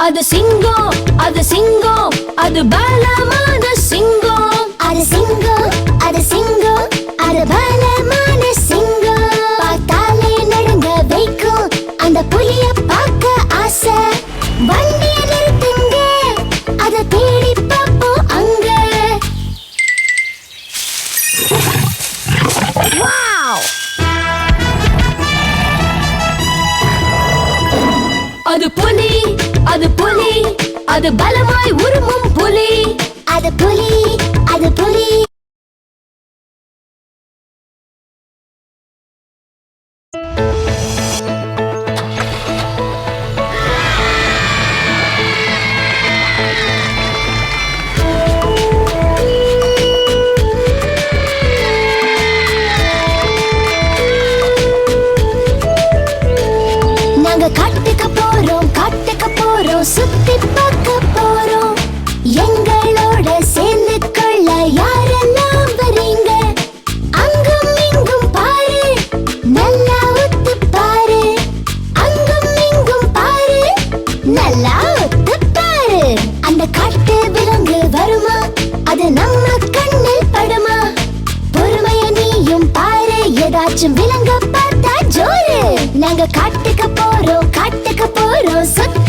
அது சிங்கம், அது சிங்கம், அது பலமான சிங்கம். அது சிங்கம், அது சிங்கம், அது பலமான சிங்கம். பார்த்தாலே நடுங்க வைக்கும் அந்த புலிய பார்க்க ஆசை. வண்டிய நிறுத்துங்க, அதை தேடி பார்ப்போம் அங்க. அது புலி, அது புலி, அது பலமாய் உருமும் புலி. அது புலி, அது புலி. நாங்க காட்டுக்கு போறோம், காட்டுக்கு போறோம், சுத்தி பார்க்க போறோம். எங்களோட சேர்ந்து கொள்ள யாரெல்லாம் வரீங்க? அங்கும் இங்கும் பாரு, நல்லா ஒத்து பாரு. அங்கும் இங்கும் பாரு, நல்லா ஒத்து பாரு. அந்த காட்டு விலங்கு வருமா? அது நம்ம கண்ணில் படுமா? பொறுமைய நீயும் பாரு, ஏதாச்சும் விலங்க பார்த்தா ஜோரு. நாங்க காட்டுக்கு போறோம், காட்டுக்கு போறோம், சுத்தி